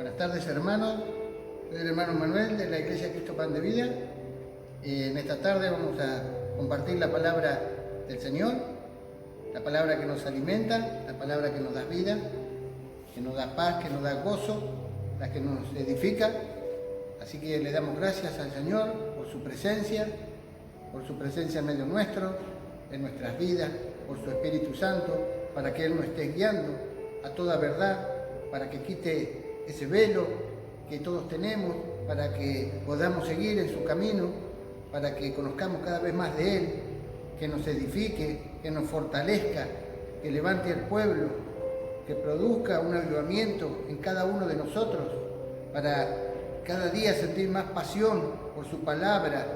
Buenas tardes, hermanos. Soy el hermano Manuel de la Iglesia Cristo Pan de Vida. En esta tarde vamos a compartir la palabra del Señor, la palabra que nos alimenta, la palabra que nos da vida, que nos da paz, que nos da gozo, la que nos edifica. Así que le damos gracias al Señor por su presencia en medio nuestro, en nuestras vidas, por su Espíritu Santo, para que Él nos esté guiando a toda verdad, para que quite ese velo que todos tenemos, para que podamos seguir en su camino, para que conozcamos cada vez más de Él, que nos edifique, que nos fortalezca, que levante al pueblo, que produzca un avivamiento en cada uno de nosotros, para cada día sentir más pasión por su palabra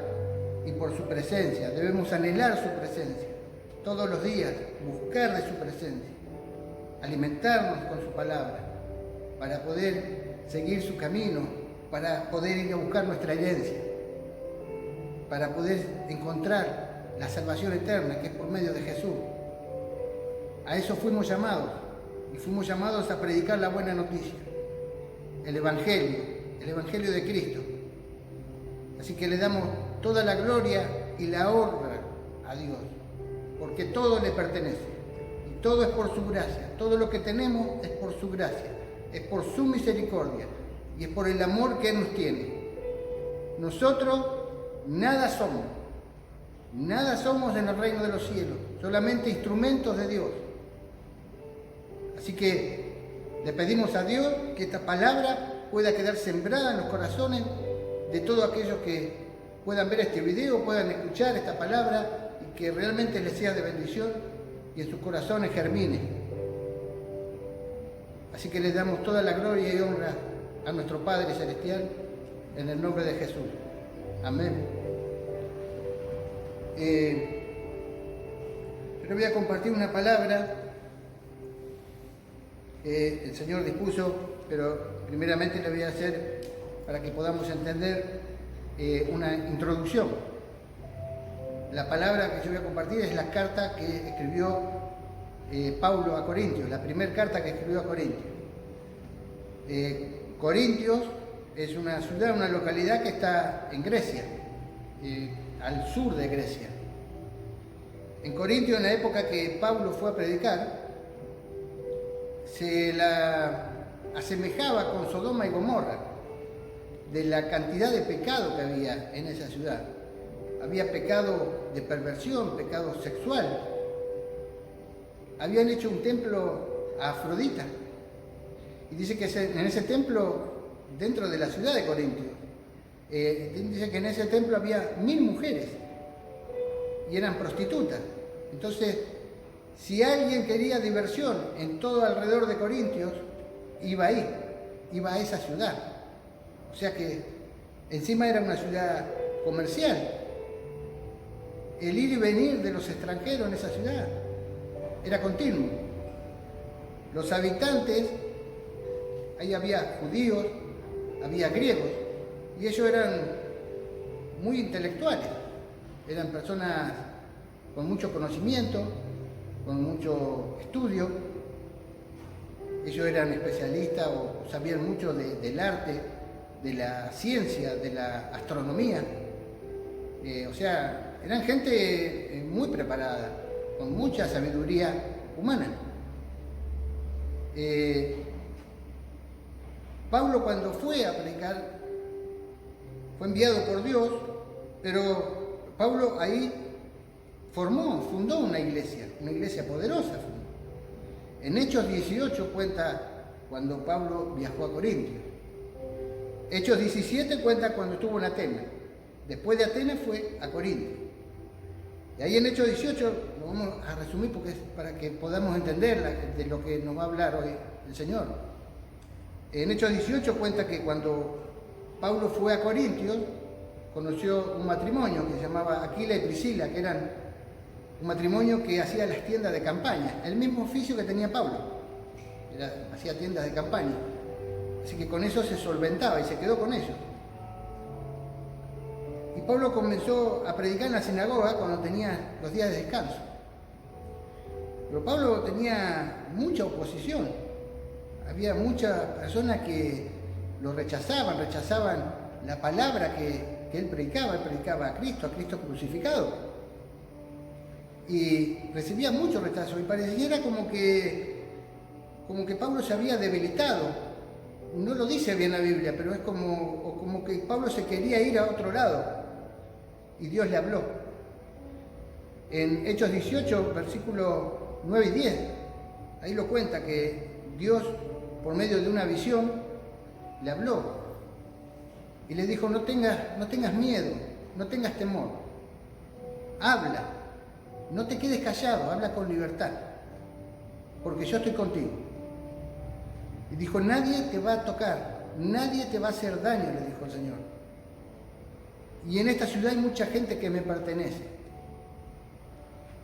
y por su presencia. Debemos anhelar su presencia todos los días, buscar de su presencia, alimentarnos con su palabra, para poder seguir su camino, para poder ir a buscar nuestra herencia, para poder encontrar la salvación eterna que es por medio de Jesús. A eso fuimos llamados, y fuimos llamados a predicar la buena noticia, el Evangelio de Cristo. Así que le damos toda la gloria y la honra a Dios, porque todo le pertenece, y todo es por su gracia. Todo lo que tenemos es por su gracia, es por su misericordia, y es por el amor que Él nos tiene. Nosotros nada somos en el reino de los cielos, solamente instrumentos de Dios. Así que le pedimos a Dios que esta palabra pueda quedar sembrada en los corazones de todos aquellos que puedan ver este video, puedan escuchar esta palabra y que realmente les sea de bendición y en sus corazones germine. Así que les damos toda la gloria y honra a nuestro Padre Celestial en el nombre de Jesús. Amén. Pero voy a compartir una palabra que el Señor dispuso, pero primeramente le voy a hacer para que podamos entender una introducción. La palabra que yo voy a compartir es la carta que escribió Pablo a Corintios, la primera carta que escribió a Corintios. Corintios es una ciudad, una localidad que está en Grecia, al sur de Grecia. En Corintios, en la época que Pablo fue a predicar, se la asemejaba con Sodoma y Gomorra, de la cantidad de pecado que había en esa ciudad. Había pecado de perversión, pecado sexual. Habían hecho un templo a Afrodita. Y dice que en ese templo, dentro de la ciudad de Corintios, dice que en ese templo había 1000 mujeres y eran prostitutas. Entonces, si alguien quería diversión en todo alrededor de Corintios, iba ahí, iba a esa ciudad. O sea que encima era una ciudad comercial. El ir y venir de los extranjeros en esa ciudad era continuo. Los habitantes, ahí había judíos, había griegos, y ellos eran muy intelectuales, eran personas con mucho conocimiento, con mucho estudio. Ellos eran especialistas o sabían mucho del arte, de la ciencia, de la astronomía. O sea, eran gente muy preparada, con mucha sabiduría humana. Pablo, cuando fue a predicar, fue enviado por Dios, pero Pablo ahí fundó una iglesia poderosa. En Hechos 18 cuenta cuando Pablo viajó a Corintios. Hechos 17 cuenta cuando estuvo en Atenas. Después de Atenas fue a Corintios. Y ahí en Hechos 18, lo vamos a resumir porque es para que podamos entender de lo que nos va a hablar hoy el Señor. En Hechos 18 cuenta que cuando Pablo fue a Corintios, conoció un matrimonio que se llamaba Aquila y Priscila, que eran un matrimonio que hacía las tiendas de campaña, el mismo oficio que tenía Pablo, hacía tiendas de campaña. Así que con eso se solventaba y se quedó con ellos. Y Pablo comenzó a predicar en la sinagoga cuando tenía los días de descanso. Pero Pablo tenía mucha oposición. Había muchas personas que lo rechazaban la palabra que él predicaba a Cristo crucificado. Y recibía mucho rechazo y pareciera como que Pablo se había debilitado. No lo dice bien la Biblia, pero es como que Pablo se quería ir a otro lado y Dios le habló. En Hechos 18, versículos 9 y 10, ahí lo cuenta que Dios, por medio de una visión, le habló y le dijo: no tengas miedo, no tengas temor, habla, no te quedes callado, habla con libertad, porque yo estoy contigo. Y dijo: nadie te va a tocar, nadie te va a hacer daño, le dijo el Señor. Y en esta ciudad hay mucha gente que me pertenece.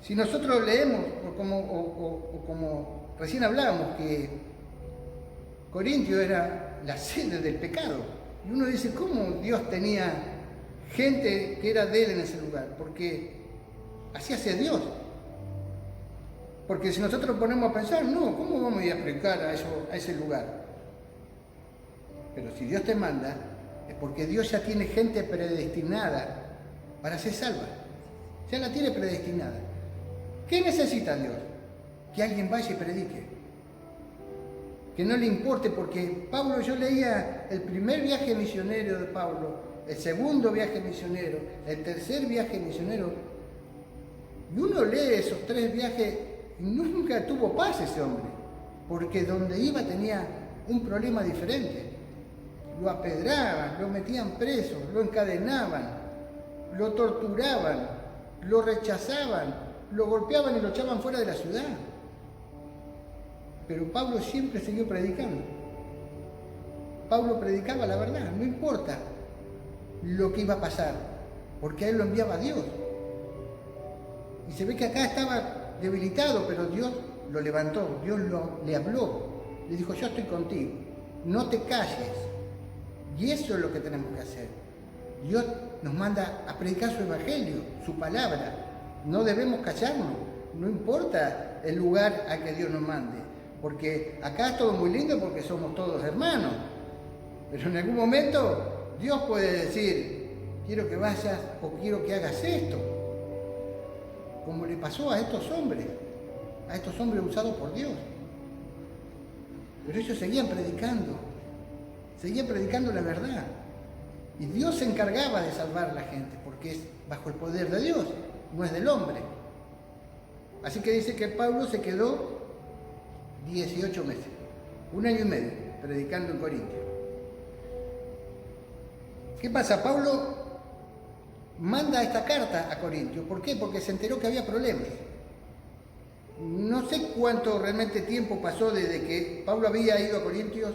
Si nosotros leemos, o como recién hablábamos, que Corintio era la sede del pecado, y uno dice: ¿cómo Dios tenía gente que era de él en ese lugar? Porque así hace Dios. Porque si nosotros ponemos a pensar, no, ¿cómo vamos a ir a predicar a ese lugar? Pero si Dios te manda, es porque Dios ya tiene gente predestinada para ser salva. Ya la tiene predestinada. ¿Qué necesita Dios? Que alguien vaya y predique. Que no le importe, porque Pablo, yo leía el primer viaje misionero de Pablo, el segundo viaje misionero, el tercer viaje misionero, y uno lee esos 3 viajes y nunca tuvo paz ese hombre, porque donde iba tenía un problema diferente. Lo apedraban, lo metían preso, lo encadenaban, lo torturaban, lo rechazaban, lo golpeaban y lo echaban fuera de la ciudad. Pero Pablo siempre siguió predicando. Pablo predicaba la verdad, no importa lo que iba a pasar, porque a él lo enviaba Dios. Y se ve que acá estaba debilitado, pero Dios lo levantó, Dios le habló, le dijo: yo estoy contigo, no te calles. Y eso es lo que tenemos que hacer. Dios nos manda a predicar su evangelio, su palabra. No debemos callarnos, no importa el lugar a que Dios nos mande, porque acá es todo muy lindo porque somos todos hermanos, pero en algún momento Dios puede decir: quiero que vayas o quiero que hagas esto, como le pasó a estos hombres usados por Dios. Pero ellos seguían predicando la verdad, y Dios se encargaba de salvar a la gente, porque es bajo el poder de Dios, no es del hombre. Así que dice que Pablo se quedó 18 meses, 1 año y medio, predicando en Corintio. ¿Qué pasa? Pablo manda esta carta a Corintio. ¿Por qué? Porque se enteró que había problemas. No sé cuánto realmente tiempo pasó desde que Pablo había ido a Corintios,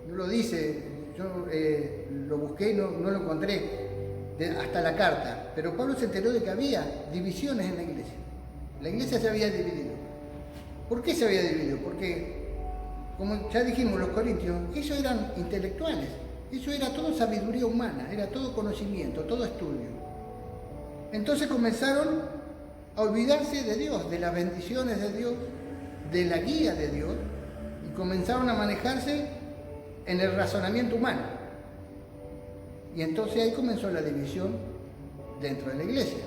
no lo dice, yo lo busqué y no lo encontré. Hasta la carta, pero Pablo se enteró de que había divisiones en la iglesia se había dividido. ¿Por qué se había dividido? Porque, como ya dijimos, los corintios, ellos eran intelectuales, eso era todo sabiduría humana, era todo conocimiento, todo estudio. Entonces comenzaron a olvidarse de Dios, de las bendiciones de Dios, de la guía de Dios, y comenzaron a manejarse en el razonamiento humano. Y entonces ahí comenzó la división dentro de la iglesia.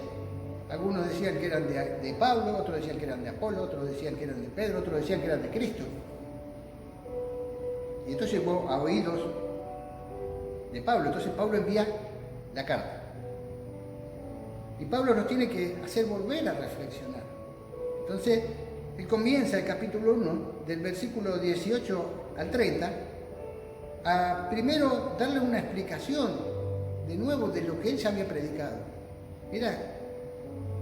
Algunos decían que eran de Pablo, otros decían que eran de Apolo, otros decían que eran de Pedro, otros decían que eran de Cristo. Y entonces llegó a oídos de Pablo. Entonces Pablo envía la carta. Y Pablo nos tiene que hacer volver a reflexionar. Entonces, él comienza el capítulo 1, del versículo 18 al 30, a primero darle una explicación de nuevo de lo que él ya había predicado. Era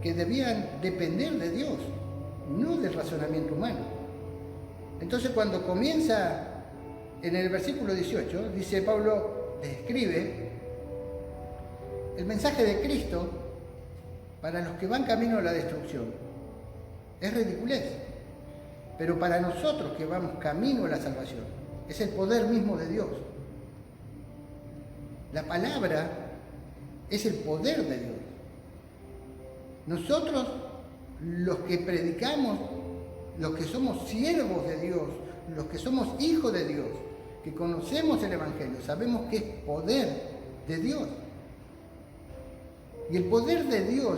que debían depender de Dios, no del razonamiento humano. Entonces, cuando comienza en el versículo 18, dice Pablo, describe el mensaje de Cristo para los que van camino a la destrucción. Es ridiculez, pero para nosotros que vamos camino a la salvación, es el poder mismo de Dios. La palabra es el poder de Dios. Nosotros, los que predicamos, los que somos siervos de Dios, los que somos hijos de Dios, que conocemos el Evangelio, sabemos que es poder de Dios. Y el poder de Dios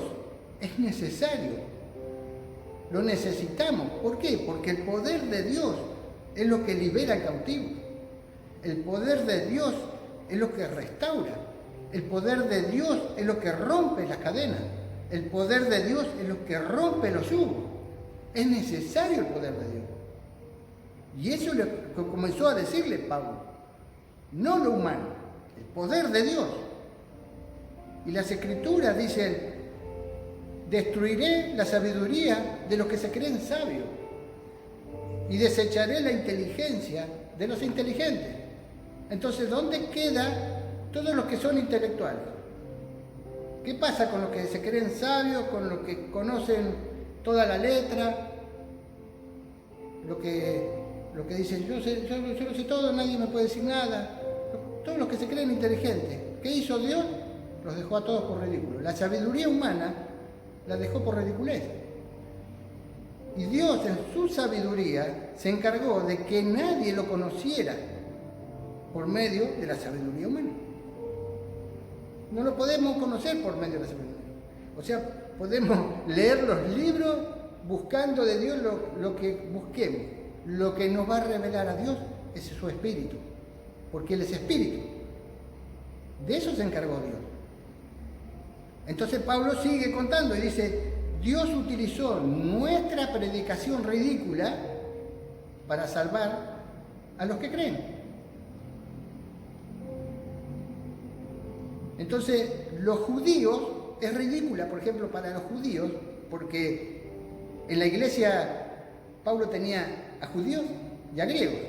es necesario. Lo necesitamos. ¿Por qué? Porque el poder de Dios es lo que libera al cautivo. El poder de Dios es lo que restaura. El poder de Dios es lo que rompe las cadenas. El poder de Dios es lo que rompe los yugos. Es necesario el poder de Dios. Y eso es lo que comenzó a decirle Pablo. No lo humano, el poder de Dios. Y las Escrituras dicen, destruiré la sabiduría de los que se creen sabios y desecharé la inteligencia de los inteligentes. Entonces, ¿dónde queda todos los que son intelectuales? ¿Qué pasa con los que se creen sabios, con los que conocen toda la letra? Lo que dicen, yo lo sé todo, nadie me puede decir nada. Todos los que se creen inteligentes. ¿Qué hizo Dios? Los dejó a todos por ridículo. La sabiduría humana la dejó por ridiculez. Y Dios en su sabiduría se encargó de que nadie lo conociera por medio de la sabiduría humana. No lo podemos conocer por medio de la sabiduría. O sea, podemos leer los libros buscando de Dios lo que busquemos. Lo que nos va a revelar a Dios es su espíritu, porque Él es espíritu. De eso se encargó Dios. Entonces Pablo sigue contando y dice, Dios utilizó nuestra predicación ridícula para salvar a los que creen. Entonces, los judíos, es ridícula, por ejemplo, para los judíos, porque en la iglesia Pablo tenía a judíos y a griegos.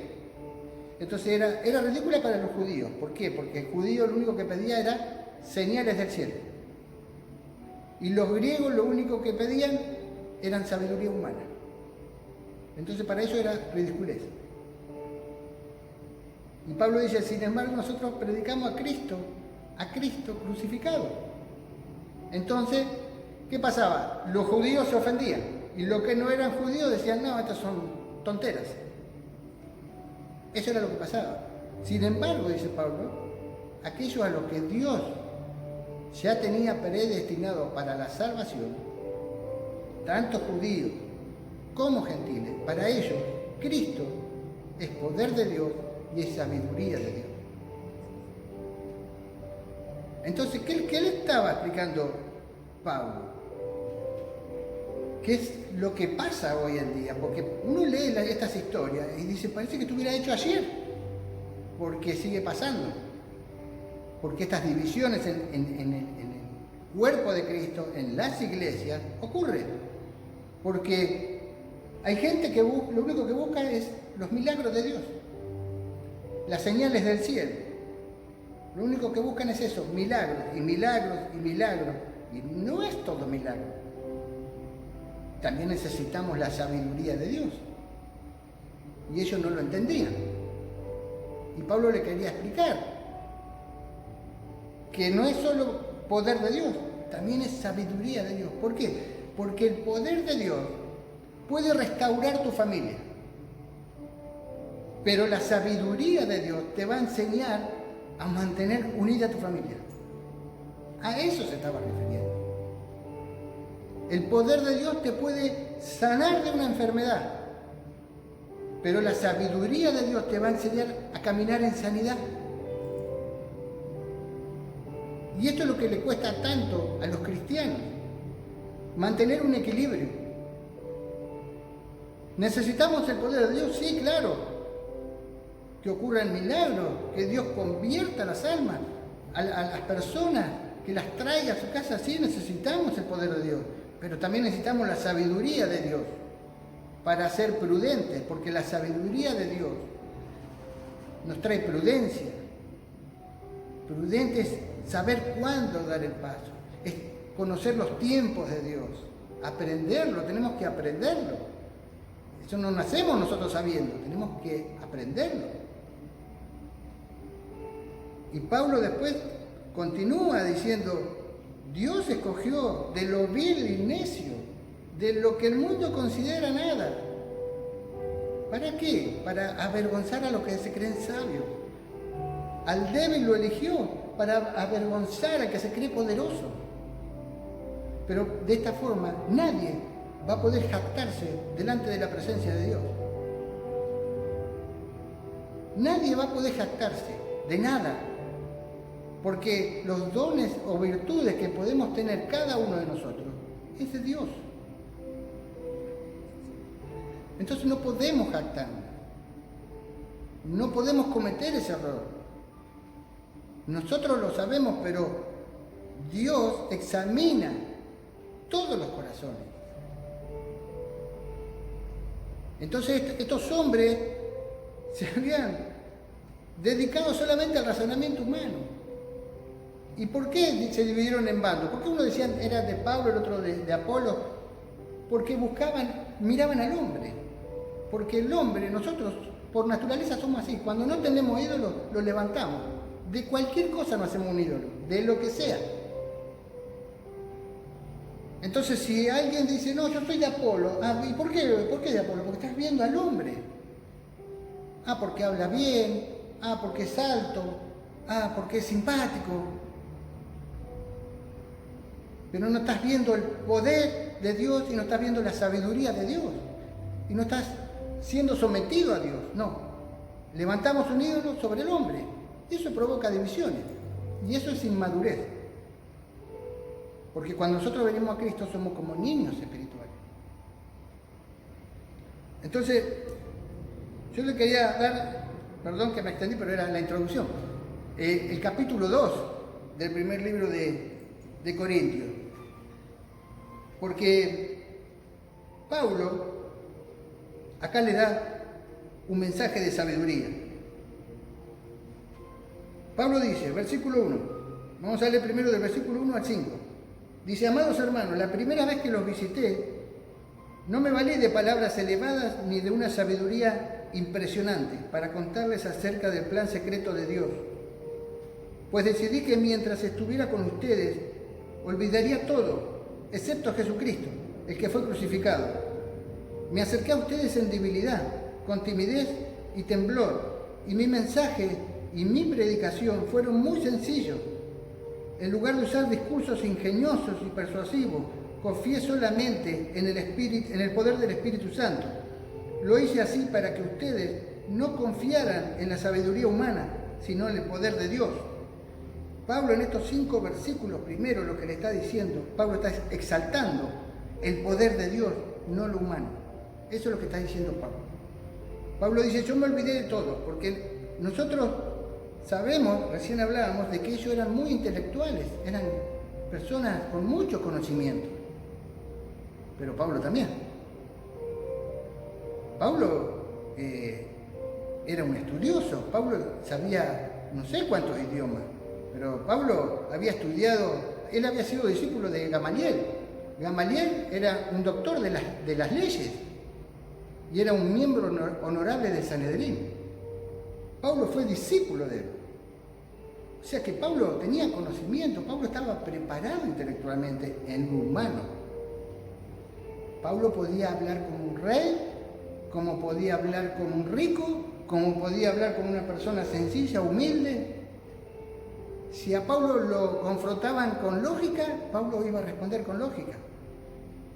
Entonces era ridícula para los judíos. ¿Por qué? Porque el judío lo único que pedía era señales del cielo. Y los griegos lo único que pedían eran sabiduría humana. Entonces para ellos era ridiculez. Y Pablo dice, sin embargo, nosotros predicamos a Cristo crucificado. Entonces, ¿qué pasaba? Los judíos se ofendían. Y los que no eran judíos decían, no, estas son tonteras. Eso era lo que pasaba. Sin embargo, dice Pablo, aquellos a los que Dios ya tenía predestinado para la salvación, tanto judíos como gentiles, para ellos Cristo es poder de Dios y es sabiduría de Dios. Entonces, ¿qué le estaba explicando Pablo? ¿Qué es lo que pasa hoy en día? Porque uno lee estas historias y dice, parece que estuviera hecho ayer, porque sigue pasando. Porque estas divisiones en el cuerpo de Cristo, en las iglesias, ocurren. Porque hay gente que lo único que busca es los milagros de Dios, las señales del cielo. Lo único que buscan es eso, milagros y milagros y milagros. Y no es todo milagro. También necesitamos la sabiduría de Dios. Y ellos no lo entendían. Y Pablo le quería explicar que no es solo poder de Dios, también es sabiduría de Dios. ¿Por qué? Porque el poder de Dios puede restaurar tu familia. Pero la sabiduría de Dios te va a enseñar a mantener unida a tu familia. A eso se estaba refiriendo. El poder de Dios te puede sanar de una enfermedad, pero la sabiduría de Dios te va a enseñar a caminar en sanidad. Y esto es lo que le cuesta tanto a los cristianos, mantener un equilibrio. ¿Necesitamos el poder de Dios? Sí, claro. Que ocurran milagros, que Dios convierta las almas, a las personas, que las traiga a su casa. Sí, necesitamos el poder de Dios. Pero también necesitamos la sabiduría de Dios para ser prudentes, porque la sabiduría de Dios nos trae prudencia. Prudente es saber cuándo dar el paso, es conocer los tiempos de Dios, aprenderlo, tenemos que aprenderlo. Eso no nacemos nosotros sabiendo, tenemos que aprenderlo. Y Pablo después continúa diciendo, Dios escogió de lo vil y necio, de lo que el mundo considera nada, ¿Para qué? Para avergonzar a los que se creen sabios. Al débil lo eligió para avergonzar al que se cree poderoso. Pero de esta forma nadie va a poder jactarse delante de la presencia de Dios. Nadie va a poder jactarse de nada, porque los dones o virtudes que podemos tener cada uno de nosotros es de Dios. Entonces no podemos jactarnos, no podemos cometer ese error. Nosotros lo sabemos, pero Dios examina todos los corazones. Entonces estos hombres se habían dedicado solamente al razonamiento humano. ¿Y por qué se dividieron en bandos? ¿Por qué uno decía era de Pablo, el otro de Apolo? Porque miraban al hombre. Porque el hombre, nosotros por naturaleza somos así. Cuando no tenemos ídolos, lo levantamos. De cualquier cosa nos hacemos un ídolo, de lo que sea. Entonces, si alguien dice, no, yo soy de Apolo, ¿y por qué? ¿Por qué de Apolo? Porque estás viendo al hombre. Porque habla bien, porque es alto, porque es simpático. Pero no estás viendo el poder de Dios y no estás viendo la sabiduría de Dios. Y no estás siendo sometido a Dios, no. Levantamos un ídolo sobre el hombre. Y eso provoca divisiones. Y eso es inmadurez. Porque cuando nosotros venimos a Cristo somos como niños espirituales. Entonces, yo le quería dar, perdón que me extendí, pero era la introducción, el capítulo 2 del primer libro de Corintios. Porque Pablo acá le da un mensaje de sabiduría. Pablo dice, versículo 1, vamos a leer primero del versículo 1 al 5. Dice, amados hermanos, la primera vez que los visité, no me valí de palabras elevadas ni de una sabiduría impresionante para contarles acerca del plan secreto de Dios. Pues decidí que mientras estuviera con ustedes, olvidaría todo, excepto a Jesucristo, el que fue crucificado. Me acerqué a ustedes en debilidad, con timidez y temblor, y mi mensaje y mi predicación fueron muy sencillos. En lugar de usar discursos ingeniosos y persuasivos, confié solamente en el poder del Espíritu Santo. Lo hice así para que ustedes no confiaran en la sabiduría humana, sino en el poder de Dios. Pablo en estos 5 versículos, primero lo que le está diciendo, Pablo está exaltando el poder de Dios, no lo humano. Eso es lo que está diciendo Pablo. Pablo dice, yo me olvidé de todo, porque nosotros sabemos, recién hablábamos, de que ellos eran muy intelectuales, eran personas con mucho conocimiento. Pero Pablo también. Pablo era un estudioso, Pablo sabía no sé cuántos idiomas, pero Pablo había estudiado, él había sido discípulo de Gamaliel. Gamaliel era un doctor de las leyes y era un miembro honorable del Sanedrín. Pablo fue discípulo de él. O sea que Pablo tenía conocimiento, Pablo estaba preparado intelectualmente en lo humano. Pablo podía hablar como un rey, como podía hablar como un rico, como podía hablar como una persona sencilla, humilde. Si a Pablo lo confrontaban con lógica, Pablo iba a responder con lógica.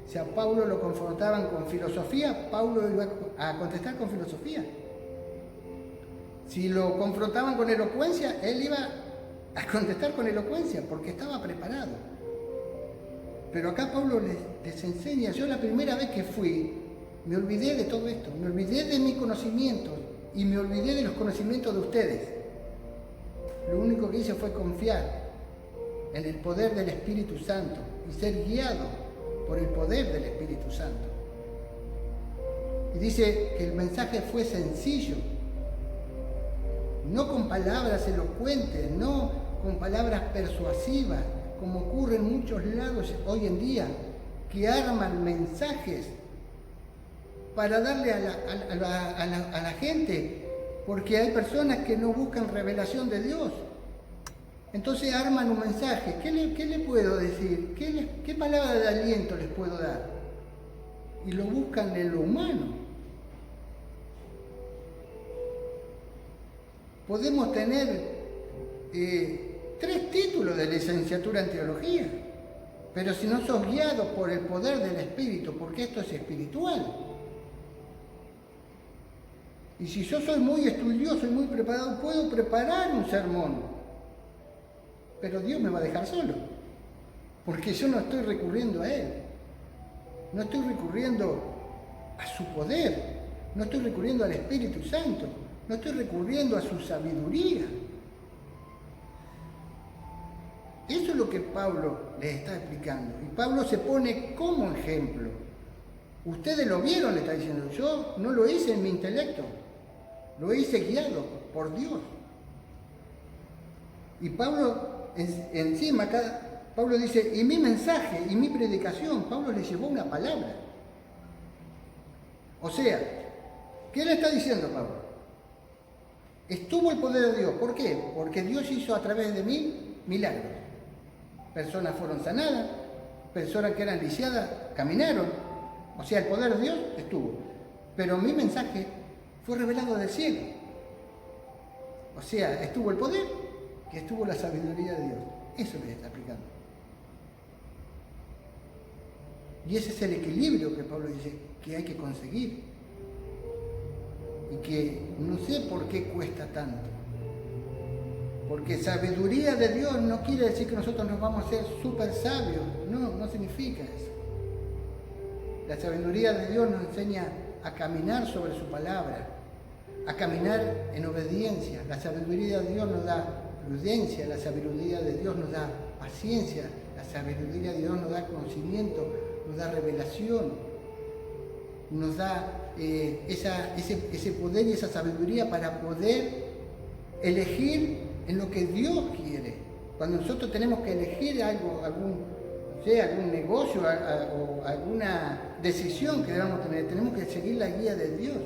Si a Pablo lo confrontaban con filosofía, Pablo iba a contestar con filosofía. Si lo confrontaban con elocuencia, él iba a contestar con elocuencia, porque estaba preparado. Pero acá Pablo les enseña, yo la primera vez que fui, me olvidé de todo esto, me olvidé de mis conocimientos y me olvidé de los conocimientos de ustedes. Lo único que hice fue confiar en el poder del Espíritu Santo y ser guiado por el poder del Espíritu Santo. Y dice que el mensaje fue sencillo, no con palabras elocuentes, no con palabras persuasivas, como ocurre en muchos lados hoy en día, que arman mensajes para darle a la gente, porque hay personas que no buscan revelación de Dios. Entonces arman un mensaje. ¿Qué le puedo decir? ¿Qué palabra de aliento les puedo dar? Y lo buscan en lo humano. Podemos tener 3 títulos de licenciatura en teología, pero si no sos guiado por el poder del Espíritu, porque esto es espiritual. Y si yo soy muy estudioso y muy preparado, puedo preparar un sermón, pero Dios me va a dejar solo, porque yo no estoy recurriendo a Él, no estoy recurriendo a su poder, no estoy recurriendo al Espíritu Santo, no estoy recurriendo a su sabiduría. Eso es lo que Pablo les está explicando. Y Pablo se pone como ejemplo. Ustedes lo vieron, le está diciendo. Yo no lo hice en mi intelecto. Lo hice guiado por Dios. Y Pablo, encima, acá, Pablo dice, y mi mensaje y mi predicación, Pablo le llevó una palabra. O sea, ¿qué le está diciendo Pablo? Estuvo el poder de Dios. ¿Por qué? Porque Dios hizo a través de mí milagros. Personas fueron sanadas, personas que eran lisiadas caminaron. O sea, el poder de Dios estuvo. Pero mi mensaje fue revelado del cielo. O sea, estuvo el poder, que estuvo la sabiduría de Dios. Eso les está explicando. Y ese es el equilibrio que Pablo dice que hay que conseguir. Y que no sé por qué cuesta tanto. Porque sabiduría de Dios no quiere decir que nosotros nos vamos a hacer súper sabios. No, no significa eso. La sabiduría de Dios nos enseña a caminar sobre su palabra, a caminar en obediencia. La sabiduría de Dios nos da prudencia, la sabiduría de Dios nos da paciencia, la sabiduría de Dios nos da conocimiento, nos da revelación, nos da ese poder y esa sabiduría para poder elegir en lo que Dios quiere. Cuando nosotros tenemos que elegir algo, algún negocio o alguna decisión que debamos tener, tenemos que seguir la guía de Dios.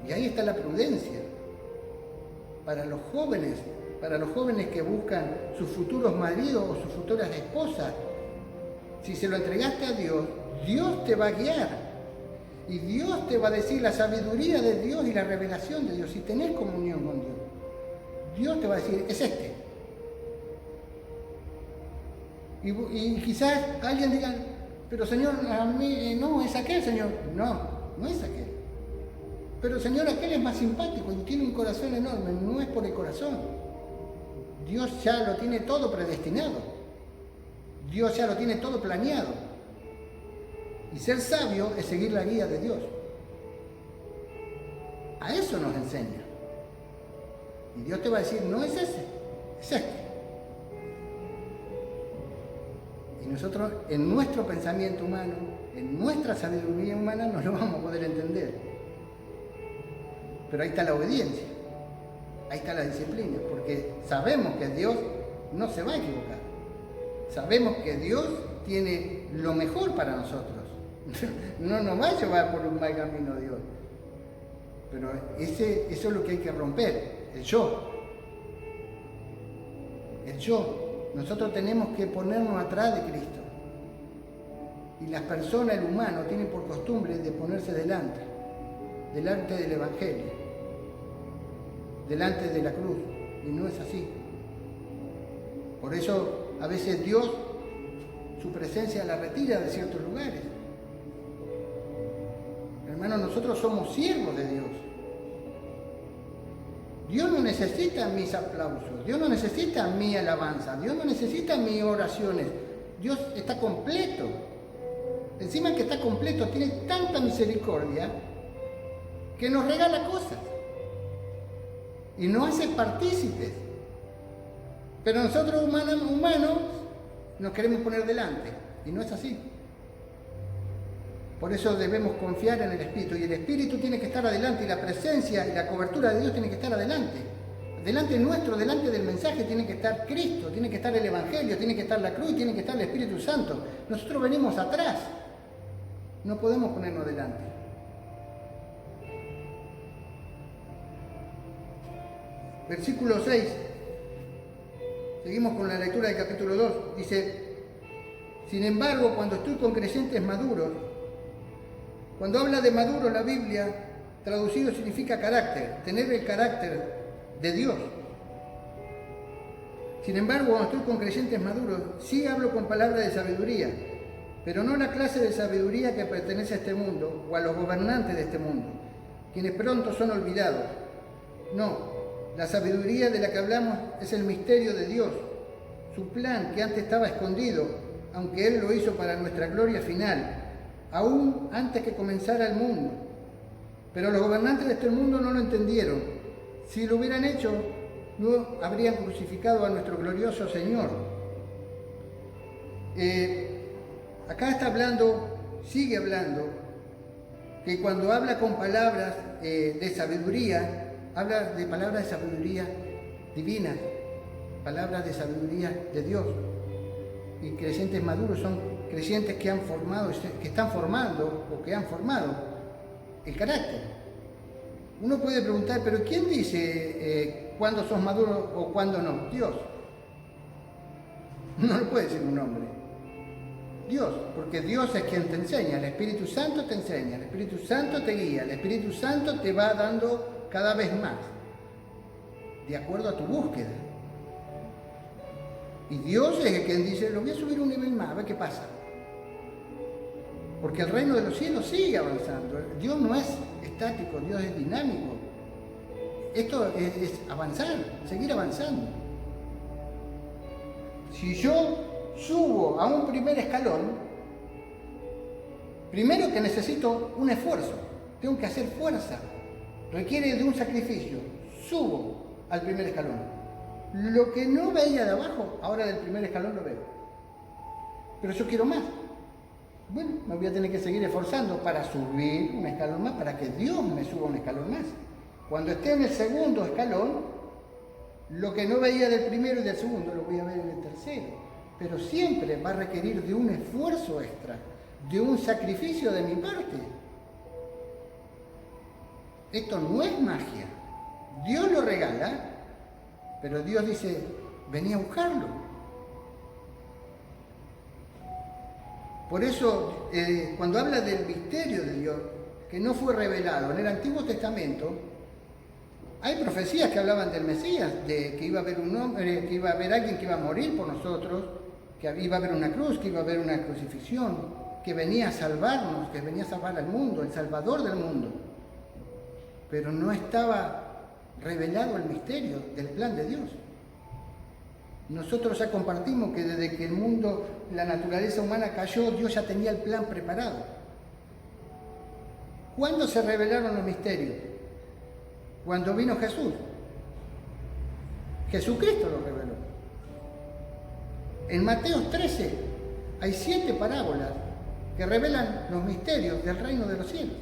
Y ahí está la prudencia. Para los jóvenes que buscan sus futuros maridos o sus futuras esposas, si se lo entregaste a Dios, Dios te va a guiar. Y Dios te va a decir la sabiduría de Dios y la revelación de Dios. Si tenés comunión con Dios, Dios te va a decir, es este. Y quizás alguien diga, pero Señor, a mí no, es aquel, Señor. No es aquel. Pero Señor, aquel es más simpático y tiene un corazón enorme. No es por el corazón. Dios ya lo tiene todo predestinado. Dios ya lo tiene todo planeado. Y ser sabio es seguir la guía de Dios. A eso nos enseña. Y Dios te va a decir, no es ese, es este. Y nosotros, en nuestro pensamiento humano, en nuestra sabiduría humana, no lo vamos a poder entender. Pero ahí está la obediencia, ahí está la disciplina, porque sabemos que Dios no se va a equivocar. Sabemos que Dios tiene lo mejor para nosotros. No nos va a llevar por un mal camino Dios. Pero eso es lo que hay que romper, el yo. El yo. Nosotros tenemos que ponernos atrás de Cristo. Y las personas, el humano, tienen por costumbre de ponerse delante del Evangelio, delante de la cruz. Y no es así. Por eso a veces Dios, su presencia la retira de ciertos lugares. Hermanos, nosotros somos siervos de Dios. Dios no necesita mis aplausos, Dios no necesita mi alabanza, Dios no necesita mis oraciones. Dios está completo. Encima que está completo, tiene tanta misericordia que nos regala cosas y nos hace partícipes. Pero nosotros humanos nos queremos poner delante y no es así. Por eso debemos confiar en el Espíritu, y el Espíritu tiene que estar adelante, y la presencia y la cobertura de Dios tiene que estar adelante. Delante nuestro, delante del mensaje, tiene que estar Cristo, tiene que estar el Evangelio, tiene que estar la cruz, tiene que estar el Espíritu Santo. Nosotros venimos atrás, no podemos ponernos delante. Versículo 6, seguimos con la lectura del capítulo 2, dice: sin embargo, cuando estoy con creyentes maduros, cuando habla de maduro la Biblia, traducido significa carácter, tener el carácter de Dios. Sin embargo, cuando estoy con creyentes maduros, sí hablo con palabras de sabiduría, pero no la clase de sabiduría que pertenece a este mundo o a los gobernantes de este mundo, quienes pronto son olvidados. No, la sabiduría de la que hablamos es el misterio de Dios, su plan que antes estaba escondido, aunque Él lo hizo para nuestra gloria final, aún antes que comenzara el mundo. Pero los gobernantes de este mundo no lo entendieron. Si lo hubieran hecho, no habrían crucificado a nuestro glorioso Señor. Acá está hablando, sigue hablando, que cuando habla con palabras de sabiduría, habla de palabras de sabiduría divina, palabras de sabiduría de Dios. Y creyentes maduros son creyentes que han formado, que están formando o que han formado el carácter. Uno puede preguntar, pero ¿quién dice cuándo sos maduro o cuándo no? Dios. No lo puede decir un hombre. Dios, porque Dios es quien te enseña, el Espíritu Santo te enseña, el Espíritu Santo te guía, el Espíritu Santo te va dando cada vez más, de acuerdo a tu búsqueda. Y Dios es el quien dice, lo voy a subir un nivel más, a ver qué pasa. Porque el reino de los cielos sigue avanzando. Dios no es estático, Dios es dinámico. Esto es avanzar, seguir avanzando. Si yo subo a un primer escalón, primero que necesito un esfuerzo, tengo que hacer fuerza, requiere de un sacrificio. Subo al primer escalón. Lo que no veía de abajo, ahora del primer escalón lo veo. Pero yo quiero más. Bueno, me voy a tener que seguir esforzando para subir un escalón más, para que Dios me suba un escalón más. Cuando esté en el segundo escalón, lo que no veía del primero y del segundo, lo voy a ver en el tercero. Pero siempre va a requerir de un esfuerzo extra, de un sacrificio de mi parte. Esto no es magia. Dios lo regala, pero Dios dice, vení a buscarlo. Por eso, cuando habla del misterio de Dios, que no fue revelado en el Antiguo Testamento, hay profecías que hablaban del Mesías, de que iba a haber un hombre, que iba a haber alguien que iba a morir por nosotros, que iba a haber una cruz, que iba a haber una crucifixión, que venía a salvarnos, que venía a salvar al mundo, el Salvador del mundo. Pero no estaba revelado el misterio del plan de Dios. Nosotros ya compartimos que desde que el mundo, la naturaleza humana cayó, Dios ya tenía el plan preparado. ¿Cuándo se revelaron los misterios? Cuando vino Jesús. Jesucristo los reveló. En Mateo 13 hay 7 parábolas que revelan los misterios del reino de los cielos.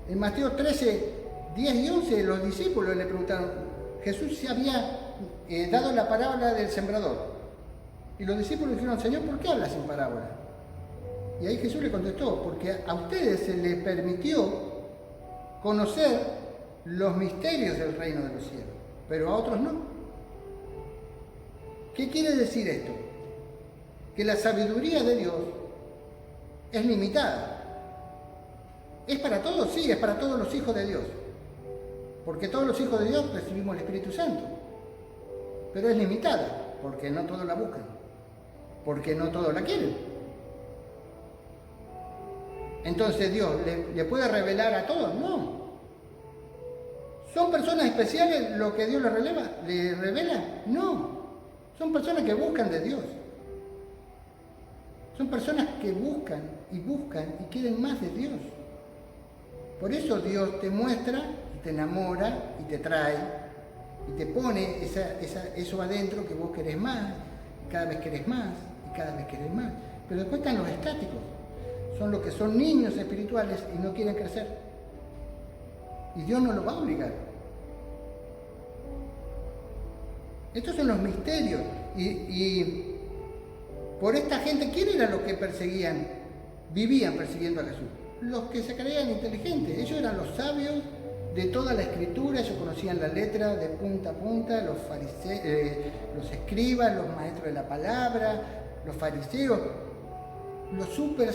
En Mateo 13, 10 y 11 los discípulos le preguntaron, Jesús se había dado la parábola del sembrador. Y los discípulos dijeron, Señor, ¿por qué hablas sin parábola? Y ahí Jesús le contestó, porque a ustedes se les permitió conocer los misterios del reino de los cielos, pero a otros no. ¿Qué quiere decir esto? Que la sabiduría de Dios es limitada. ¿Es para todos? Sí, es para todos los hijos de Dios. Porque todos los hijos de Dios recibimos el Espíritu Santo. Pero es limitada, porque no todos la buscan. Porque no todos la quieren. Entonces Dios le puede revelar a todos, no. ¿Son personas especiales lo que Dios le revela? No. Son personas que buscan de Dios. Son personas que buscan y quieren más de Dios. Por eso Dios te muestra, y te enamora y te trae y te pone eso adentro que vos querés más, y cada vez querés más, y cada vez querés más. Pero después están los estáticos. Son los que son niños espirituales y no quieren crecer. Y Dios no los va a obligar. Estos son los misterios. Y por esta gente, ¿quién era los que vivían persiguiendo a Jesús? Los que se creían inteligentes. Ellos eran los sabios de toda la escritura, ellos conocían la letra de punta a punta, los fariseos, los escribas, los maestros de la palabra, los fariseos, los súper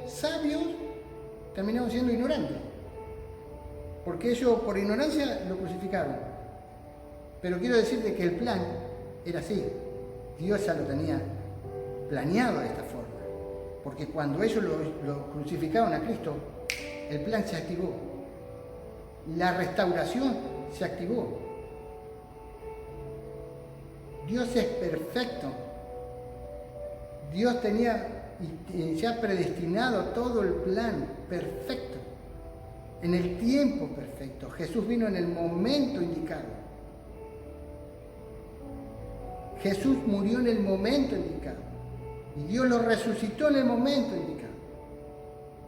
sabios, terminaron siendo ignorantes. Porque ellos por ignorancia lo crucificaron. Pero quiero decirte que el plan era así. Dios ya lo tenía planeado de esta forma. Porque cuando ellos lo crucificaron a Cristo, el plan se activó. La restauración se activó. Dios es perfecto. Dios tenía ya predestinado todo el plan perfecto, en el tiempo perfecto. Jesús vino en el momento indicado. Jesús murió en el momento indicado. Y Dios lo resucitó en el momento indicado.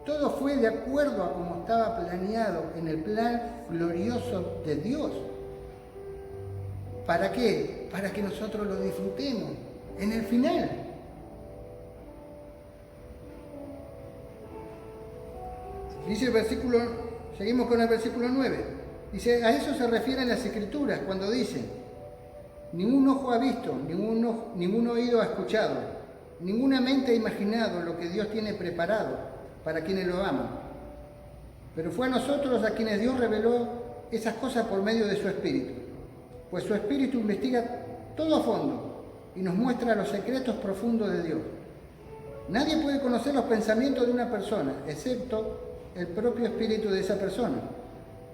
Todo fue de acuerdo a como estaba planeado en el plan glorioso de Dios. ¿Para qué? Para que nosotros lo disfrutemos en el final. Dice el versículo, seguimos con el versículo 9. Dice, a eso se refieren las Escrituras cuando dicen, ningún ojo ha visto, ningún oído ha escuchado, ninguna mente ha imaginado lo que Dios tiene preparado para quienes lo aman. Pero fue a nosotros a quienes Dios reveló esas cosas por medio de su Espíritu. Pues su Espíritu investiga todo a fondo y nos muestra los secretos profundos de Dios. Nadie puede conocer los pensamientos de una persona, excepto el propio Espíritu de esa persona.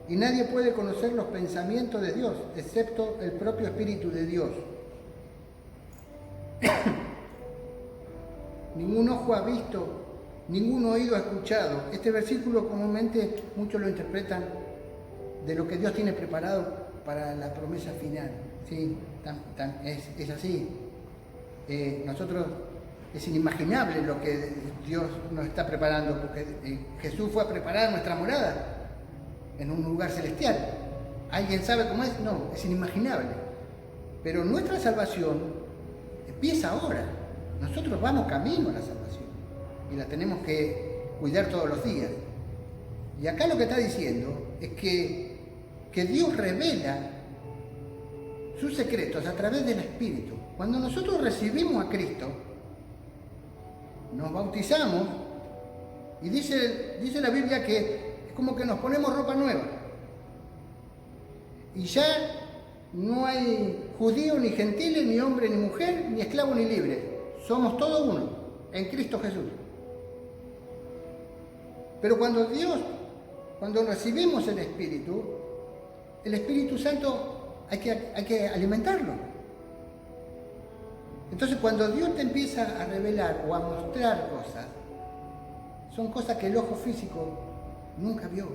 Y nadie puede conocer los pensamientos de Dios, excepto el propio Espíritu de Dios. Ningún ojo ha visto, ningún oído ha escuchado. Este versículo comúnmente muchos lo interpretan de lo que Dios tiene preparado para la promesa final. Sí, es así. Nosotros es inimaginable lo que Dios nos está preparando, porque Jesús fue a preparar nuestra morada en un lugar celestial. ¿Alguien sabe cómo es? No, es inimaginable. Pero nuestra salvación empieza ahora. Nosotros vamos camino a la salvación y la tenemos que cuidar todos los días. Y acá lo que está diciendo es que Dios revela sus secretos a través del Espíritu. Cuando nosotros recibimos a Cristo, nos bautizamos y dice la Biblia que es como que nos ponemos ropa nueva. Y ya no hay judío ni gentil, ni hombre ni mujer, ni esclavo ni libre. Somos todos uno en Cristo Jesús. Pero cuando recibimos el Espíritu Santo hay que alimentarlo. Entonces cuando Dios te empieza a revelar o a mostrar cosas, son cosas que el ojo físico nunca vio.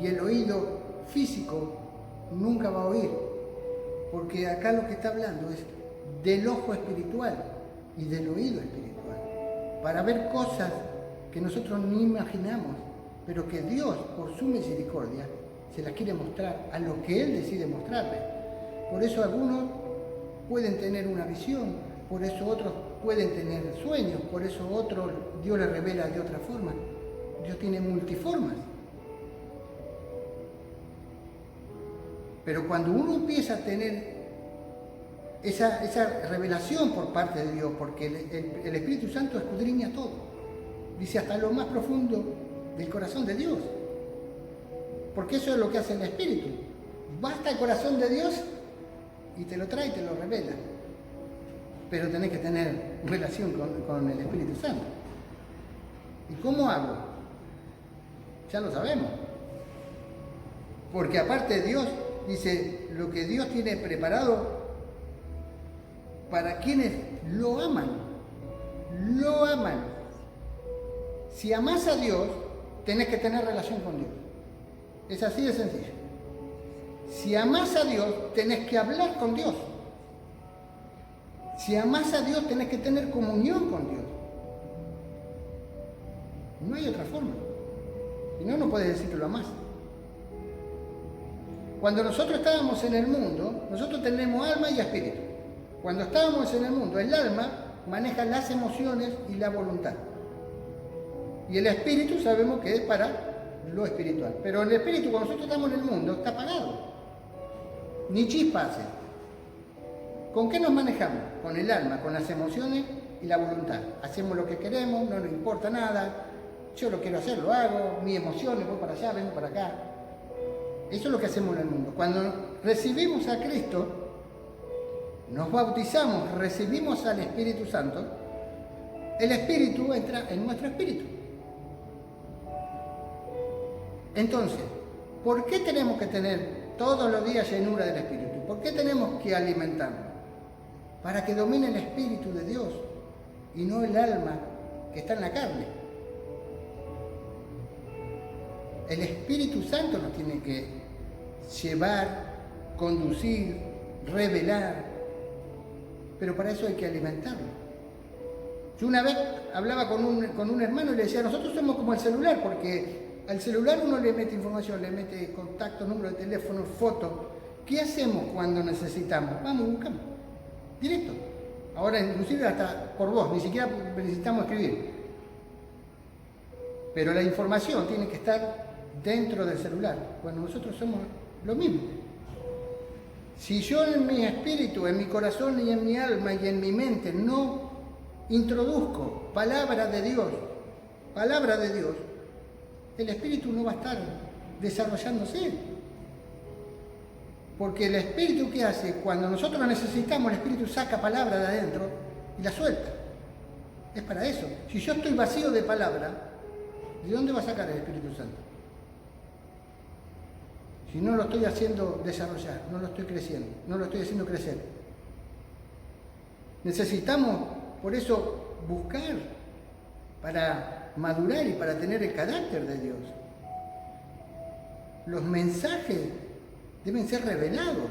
Y el oído físico nunca va a oír. Porque acá lo que está hablando es del ojo espiritual y del oído espiritual. Para ver cosas que nosotros ni imaginamos, pero que Dios, por su misericordia, se las quiere mostrar a lo que Él decide mostrarle. Por eso algunos pueden tener una visión, por eso otros pueden tener sueños, por eso otros Dios les revela de otra forma. Dios tiene multiformas. Pero cuando uno empieza a tener esa revelación por parte de Dios, porque el Espíritu Santo escudriña todo, dice hasta lo más profundo del corazón de Dios. Porque eso es lo que hace el Espíritu. Va hasta el corazón de Dios y te lo trae y te lo revela. Pero tenés que tener relación con el Espíritu Santo. ¿Y cómo hago? Ya lo sabemos. Porque aparte Dios dice lo que Dios tiene preparado para quienes lo aman. Lo aman. Si amás a Dios, tenés que tener relación con Dios. Es así de sencillo. Si amás a Dios, tenés que hablar con Dios. Si amás a Dios, tenés que tener comunión con Dios. No hay otra forma. Si no, no puedes decir que lo amás. Cuando nosotros estábamos en el mundo, nosotros tenemos alma y espíritu. Cuando estábamos en el mundo, el alma maneja las emociones y la voluntad. Y el espíritu sabemos que es para lo espiritual. Pero el espíritu, cuando nosotros estamos en el mundo, está apagado. Ni chispa hace. ¿Con qué nos manejamos? Con el alma, con las emociones y la voluntad. Hacemos lo que queremos, no nos importa nada, yo lo quiero hacer, lo hago, mi emoción, voy para allá, vengo para acá. Eso es lo que hacemos en el mundo. Cuando recibimos a Cristo, nos bautizamos, recibimos al Espíritu Santo, el Espíritu entra en nuestro espíritu. Entonces, ¿por qué tenemos que tener todos los días llenura del Espíritu? ¿Por qué tenemos que alimentarnos? Para que domine el Espíritu de Dios y no el alma que está en la carne. El Espíritu Santo nos tiene que llevar, conducir, revelar, pero para eso hay que alimentarlo. Yo una vez hablaba con un hermano y le decía, nosotros somos como el celular, porque al celular uno le mete información, le mete contacto, número de teléfono, fotos. ¿Qué hacemos cuando necesitamos? Vamos y buscamos. Directo. Ahora inclusive hasta por voz, ni siquiera necesitamos escribir. Pero la información tiene que estar dentro del celular. Bueno, nosotros somos lo mismo. Si yo en mi espíritu, en mi corazón y en mi alma y en mi mente no introduzco palabra de Dios, el espíritu no va a estar desarrollándose. Porque el espíritu, ¿qué hace? Cuando nosotros lo necesitamos, el espíritu saca palabra de adentro y la suelta. Es para eso. Si yo estoy vacío de palabra, ¿de dónde va a sacar el Espíritu Santo? Si no lo estoy haciendo desarrollar, no lo estoy creciendo, no lo estoy haciendo crecer. Necesitamos, por eso, buscar para madurar y para tener el carácter de Dios. Los mensajes deben ser revelados.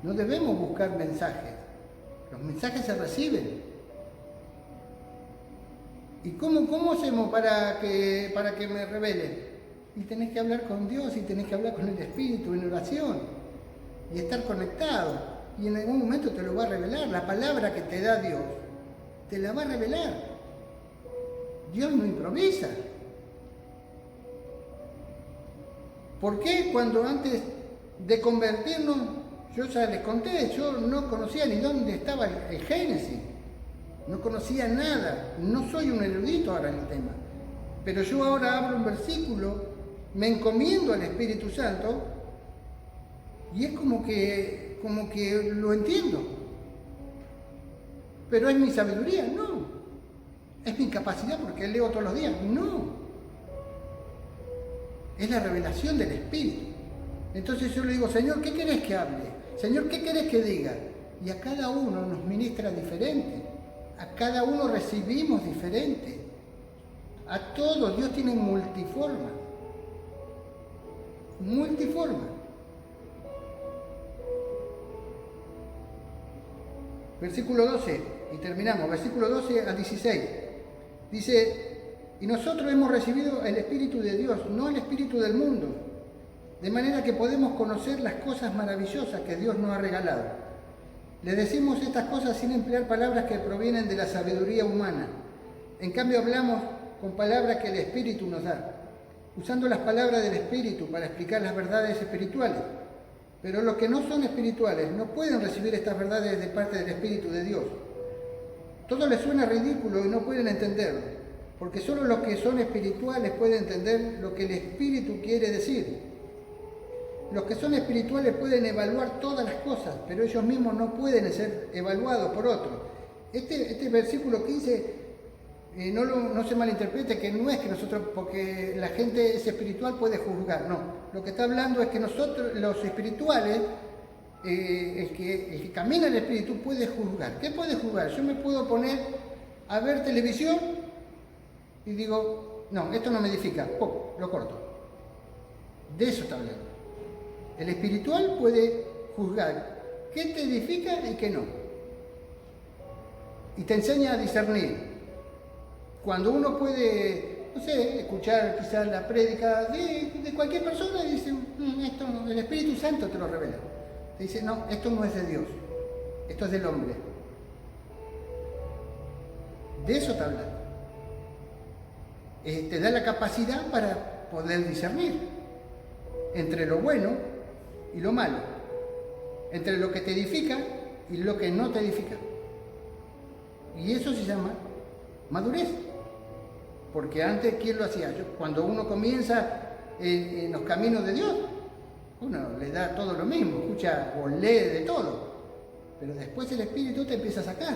No debemos buscar mensajes. Los mensajes se reciben. ¿Y cómo hacemos para que me revelen? Y tenés que hablar con Dios y tenés que hablar con el Espíritu en oración y estar conectado. Y en algún momento te lo va a revelar. La palabra que te da Dios te la va a revelar. Dios no improvisa. ¿Por qué cuando antes de convertirnos, yo ya les conté, yo no conocía ni dónde estaba el Génesis? No conocía nada, no soy un erudito ahora en el tema, pero yo ahora abro un versículo, me encomiendo al Espíritu Santo y es como que lo entiendo. Pero es mi sabiduría, no. Es mi capacidad porque leo todos los días, no. Es la revelación del Espíritu. Entonces yo le digo, Señor, ¿qué querés que hable? Señor, ¿qué querés que diga? Y a cada uno nos ministra diferente. A cada uno recibimos diferente. A todos Dios tiene multiforma. Multiforma. Versículo 12, y terminamos. Versículo 12 al 16. Dice, y nosotros hemos recibido el Espíritu de Dios, no el Espíritu del mundo, de manera que podemos conocer las cosas maravillosas que Dios nos ha regalado. Le decimos estas cosas sin emplear palabras que provienen de la sabiduría humana. En cambio hablamos con palabras que el Espíritu nos da, usando las palabras del Espíritu para explicar las verdades espirituales. Pero los que no son espirituales no pueden recibir estas verdades de parte del Espíritu de Dios. Todo les suena ridículo y no pueden entenderlo, porque solo los que son espirituales pueden entender lo que el Espíritu quiere decir. Los que son espirituales pueden evaluar todas las cosas, pero ellos mismos no pueden ser evaluados por otros. Este versículo 15, no se malinterprete, que no es que nosotros, porque la gente es espiritual, puede juzgar, no. Lo que está hablando es que nosotros, los espirituales, el que camina en el Espíritu puede juzgar. ¿Qué puede juzgar? Yo me puedo poner a ver televisión y digo, no, esto no me edifica, lo corto. De eso está hablando. El espiritual puede juzgar qué te edifica y qué no. Y te enseña a discernir. Cuando uno puede, no sé, escuchar quizás la prédica de cualquier persona y dice, esto no, el Espíritu Santo te lo revela. Te dice, no, esto no es de Dios, esto es del hombre. De eso está hablando. Te da la capacidad para poder discernir entre lo bueno y lo malo, entre lo que te edifica y lo que no te edifica. Y eso se llama madurez. Porque antes, ¿quién lo hacía? Cuando uno comienza en los caminos de Dios, uno le da todo lo mismo, escucha o lee de todo. Pero después el Espíritu te empieza a sacar.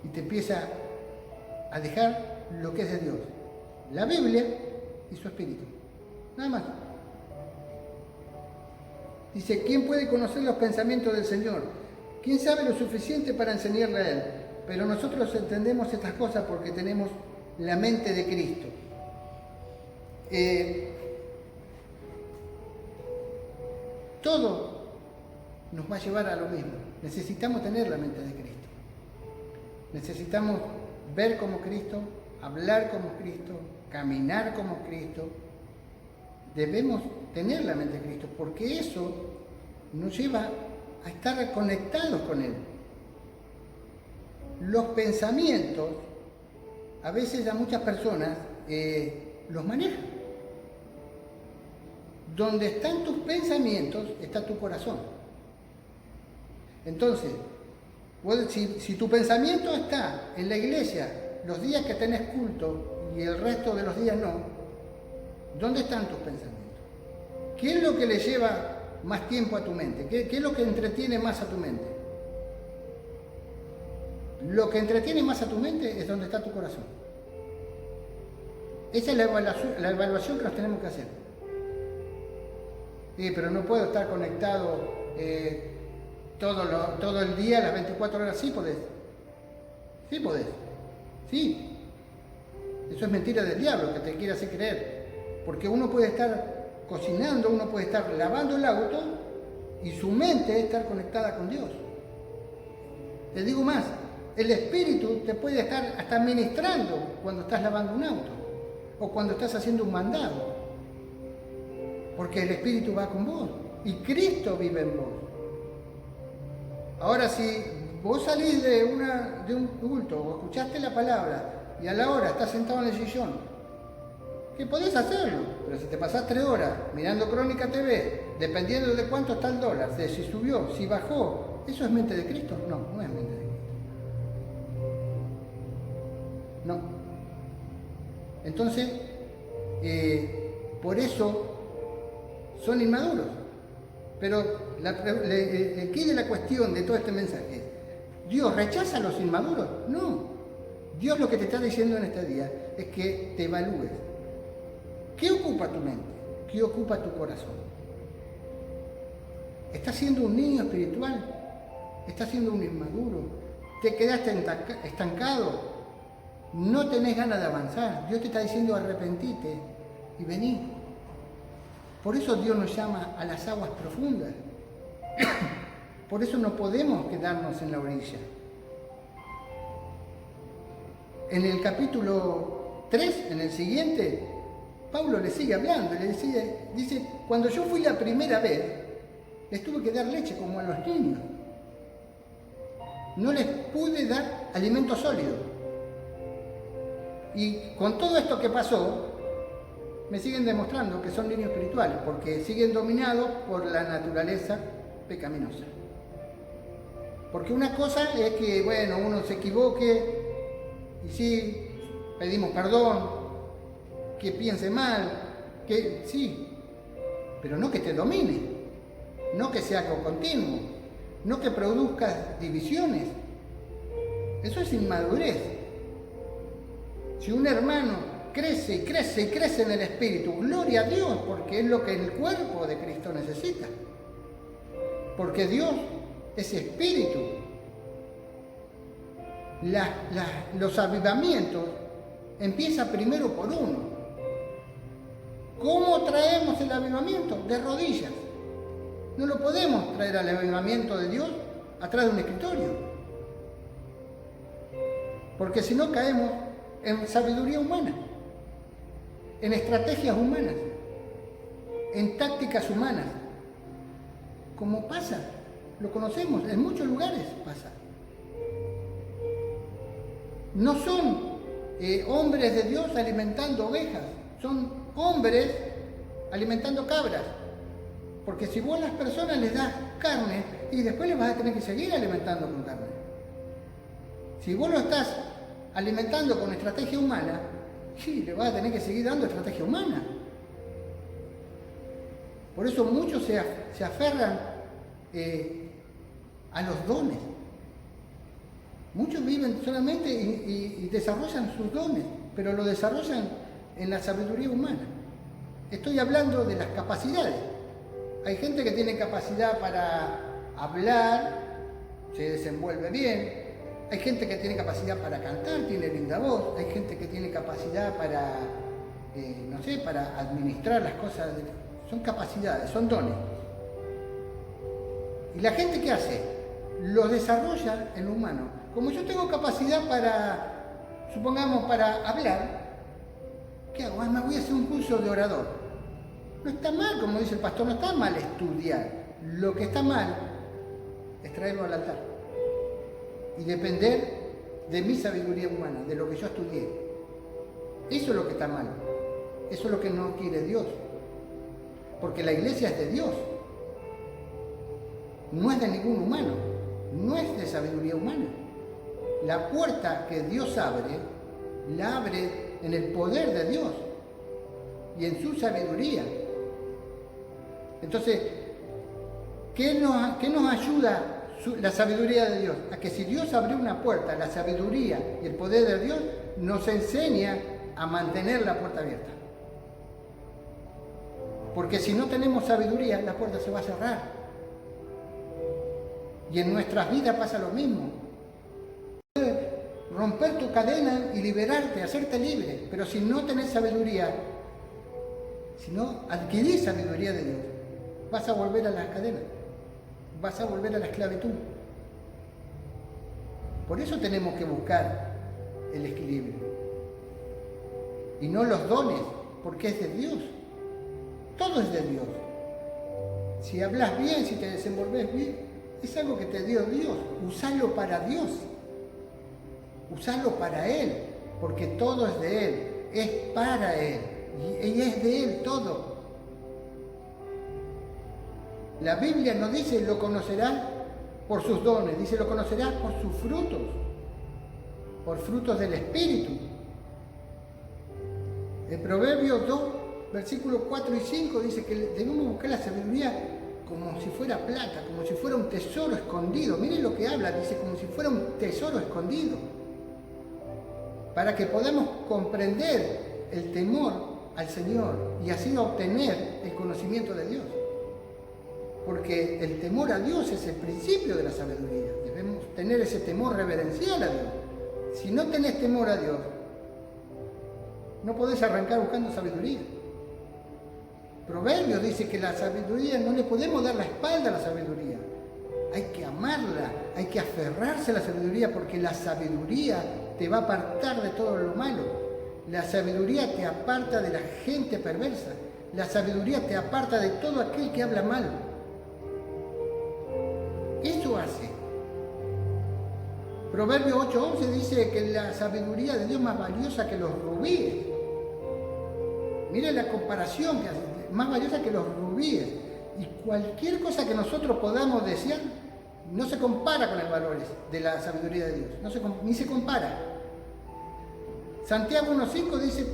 Y te empieza a dejar lo que es de Dios. La Biblia y su Espíritu. Nada más. Dice, ¿quién puede conocer los pensamientos del Señor? ¿Quién sabe lo suficiente para enseñarle a Él? Pero nosotros entendemos estas cosas porque tenemos la mente de Cristo. Todo nos va a llevar a lo mismo. Necesitamos tener la mente de Cristo. Necesitamos ver como Cristo, hablar como Cristo, caminar como Cristo. Debemos tener la mente de Cristo, porque eso nos lleva a estar conectados con Él. Los pensamientos, a veces a muchas personas los manejan. Donde están tus pensamientos, está tu corazón. Entonces, si tu pensamiento está en la iglesia, los días que tenés culto y el resto de los días no, ¿dónde están tus pensamientos? ¿Qué es lo que le lleva más tiempo a tu mente? ¿Qué es lo que entretiene más a tu mente? Lo que entretiene más a tu mente es donde está tu corazón. Esa es la evaluación que nos tenemos que hacer. Pero no puedo estar conectado todo el día, las 24 horas. Sí podés. Sí podés. Sí. Eso es mentira del diablo, que te quiere hacer creer. Porque uno puede estar cocinando, uno puede estar lavando el auto y su mente estar conectada con Dios. Te digo más, el Espíritu te puede estar hasta ministrando cuando estás lavando un auto o cuando estás haciendo un mandado. Porque el Espíritu va con vos y Cristo vive en vos. Ahora, si vos salís de un culto o escuchaste la palabra y a la hora estás sentado en el sillón, que podés hacerlo, pero si te pasás 3 horas mirando Crónica TV, dependiendo de cuánto está el dólar, de si subió, si bajó, ¿eso es mente de Cristo? No, no es mente de Cristo. No. Entonces, por eso son inmaduros. Pero el quid de la cuestión de todo este mensaje es, ¿Dios rechaza a los inmaduros? No. Dios lo que te está diciendo en este día es que te evalúes. ¿Qué ocupa tu mente? ¿Qué ocupa tu corazón? ¿Estás siendo un niño espiritual? ¿Estás siendo un inmaduro? ¿Te quedaste estancado? ¿No tenés ganas de avanzar? Dios te está diciendo arrepentite y vení. Por eso Dios nos llama a las aguas profundas. Por eso no podemos quedarnos en la orilla. En el capítulo 3, en el siguiente, Pablo le sigue hablando, dice, cuando yo fui la primera vez, les tuve que dar leche como a los niños. No les pude dar alimento sólido. Y con todo esto que pasó, me siguen demostrando que son niños espirituales, porque siguen dominados por la naturaleza pecaminosa. Porque una cosa es que, bueno, uno se equivoque, y sí, pedimos perdón, que piense mal, que sí, pero no que te domine, no que sea algo continuo, no que produzca divisiones. Eso es inmadurez. Si un hermano crece y crece y crece en el Espíritu, gloria a Dios, porque es lo que el cuerpo de Cristo necesita. Porque Dios es Espíritu. Los avivamientos empiezan primero por uno. ¿Cómo traemos el avivamiento? De rodillas. No lo podemos traer al avivamiento de Dios atrás de un escritorio. Porque si no caemos en sabiduría humana, en estrategias humanas, en tácticas humanas. Como pasa, lo conocemos, en muchos lugares pasa. No son hombres de Dios alimentando ovejas, son hombres alimentando cabras. Porque si vos a las personas les das carne, y después les vas a tener que seguir alimentando con carne. Si vos lo estás alimentando con estrategia humana, sí, le vas a tener que seguir dando estrategia humana. Por eso muchos se aferran a los dones. Muchos viven solamente y desarrollan sus dones, pero lo desarrollan en la sabiduría humana. Estoy hablando de las capacidades. Hay gente que tiene capacidad para hablar, se desenvuelve bien. Hay gente que tiene capacidad para cantar, tiene linda voz. Hay gente que tiene capacidad para, para administrar las cosas. Son capacidades, son dones. ¿Y la gente qué hace? Los desarrolla en lo humano. Como yo tengo capacidad para, supongamos, para hablar, ¿qué hago? Me voy a hacer un curso de orador. No está mal, como dice el pastor, no está mal estudiar. Lo que está mal es traerlo al altar y depender de mi sabiduría humana, de lo que yo estudié. Eso es lo que está mal. Eso es lo que no quiere Dios. Porque la iglesia es de Dios. No es de ningún humano. No es de sabiduría humana. La puerta que Dios abre, la abre en el poder de Dios y en su sabiduría. Entonces, ¿qué nos ayuda la sabiduría de Dios? A que si Dios abrió una puerta, la sabiduría y el poder de Dios nos enseña a mantener la puerta abierta. Porque si no tenemos sabiduría, la puerta se va a cerrar. Y en nuestras vidas pasa lo mismo. Romper tu cadena y liberarte, hacerte libre. Pero si no tenés sabiduría, si no adquirís sabiduría de Dios, vas a volver a las cadenas, vas a volver a la esclavitud. Por eso tenemos que buscar el equilibrio. Y no los dones, porque es de Dios. Todo es de Dios. Si hablas bien, si te desenvolves bien, es algo que te dio Dios. Usalo para Dios. Usalo para Él, porque todo es de Él, es para Él, y es de Él todo. La Biblia no dice lo conocerás por sus dones, dice lo conocerás por sus frutos, por frutos del Espíritu. En Proverbios 2, versículos 4 y 5 dice que debemos buscar la sabiduría como si fuera plata, como si fuera un tesoro escondido. Miren lo que habla, dice como si fuera un tesoro escondido. Para que podamos comprender el temor al Señor y así obtener el conocimiento de Dios. Porque el temor a Dios es el principio de la sabiduría. Debemos tener ese temor reverencial a Dios. Si no tenés temor a Dios, no podés arrancar buscando sabiduría. Proverbios dice que la sabiduría, no le podemos dar la espalda a la sabiduría. Hay que amarla, hay que aferrarse a la sabiduría, porque la sabiduría te va a apartar de todo lo malo. La sabiduría te aparta de la gente perversa. La sabiduría te aparta de todo aquel que habla mal. Eso hace. Proverbios 8:11 dice que la sabiduría de Dios es más valiosa que los rubíes. Miren la comparación que hace, más valiosa que los rubíes. Y cualquier cosa que nosotros podamos desear no se compara con el valor de la sabiduría de Dios. Ni se compara. Santiago 1:5 dice,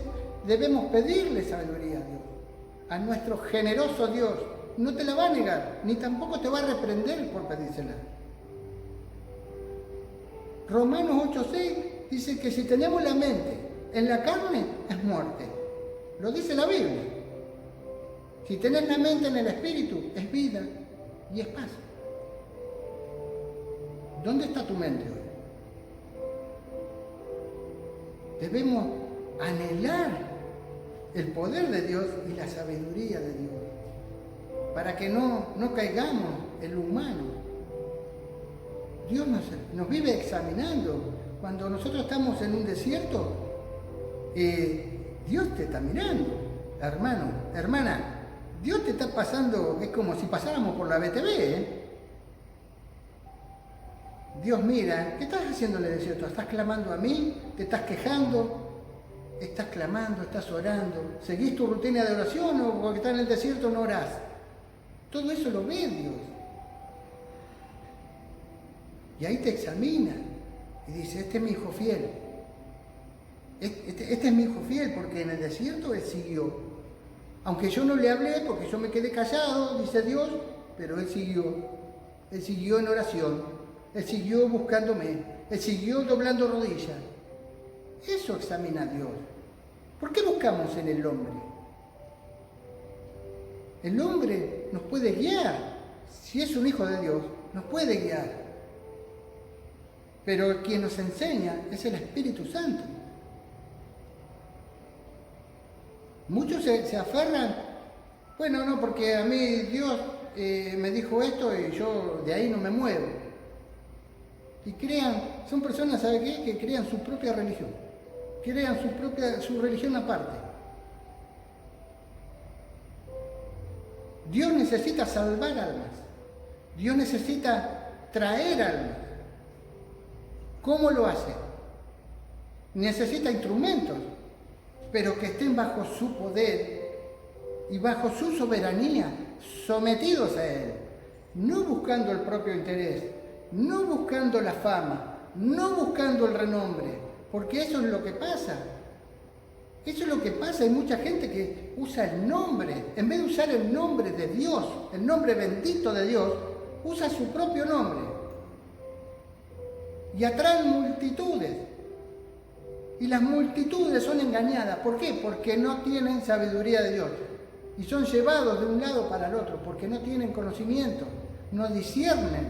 debemos pedirle sabiduría a Dios, a nuestro generoso Dios. No te la va a negar, ni tampoco te va a reprender por pedírsela. Romanos 8:6 dice que si tenemos la mente en la carne, es muerte. Lo dice la Biblia. Si tenés la mente en el Espíritu, es vida y es paz. ¿Dónde está tu mente hoy? Debemos anhelar el poder de Dios y la sabiduría de Dios, para que no caigamos en lo humano. Dios nos vive examinando. Cuando nosotros estamos en un desierto, Dios te está mirando, hermano, hermana. Dios te está pasando, es como si pasáramos por la BTV, Dios mira, ¿qué estás haciendo en el desierto? ¿Estás clamando a mí? ¿Te estás quejando? ¿Estás clamando? ¿Estás orando? ¿Seguís tu rutina de oración o porque estás en el desierto no orás? Todo eso lo ve Dios. Y ahí te examina y dice, este es mi hijo fiel. Este es mi hijo fiel, porque en el desierto él siguió. Aunque yo no le hablé, porque yo me quedé callado, dice Dios, pero él siguió. Él siguió en oración, él siguió buscándome, él siguió doblando rodillas. Eso examina a Dios. ¿Por qué buscamos en el hombre? El hombre nos puede guiar. Si es un hijo de Dios, nos puede guiar. Pero quien nos enseña es el Espíritu Santo. Muchos se aferran, bueno, no, porque a mí Dios me dijo esto y yo de ahí no me muevo. Y son personas, ¿sabe qué? Que crean su propia religión. Crean su religión aparte. Dios necesita salvar almas. Dios necesita traer almas. ¿Cómo lo hace? Necesita instrumentos, pero que estén bajo su poder y bajo su soberanía, sometidos a Él, no buscando el propio interés, no buscando la fama, no buscando el renombre, porque eso es lo que pasa. Eso es lo que pasa. Hay mucha gente que usa el nombre, en vez de usar el nombre de Dios, el nombre bendito de Dios, usa su propio nombre. Y atraen multitudes. Y las multitudes son engañadas. ¿Por qué? Porque no tienen sabiduría de Dios. Y son llevados de un lado para el otro, porque no tienen conocimiento, no disciernen.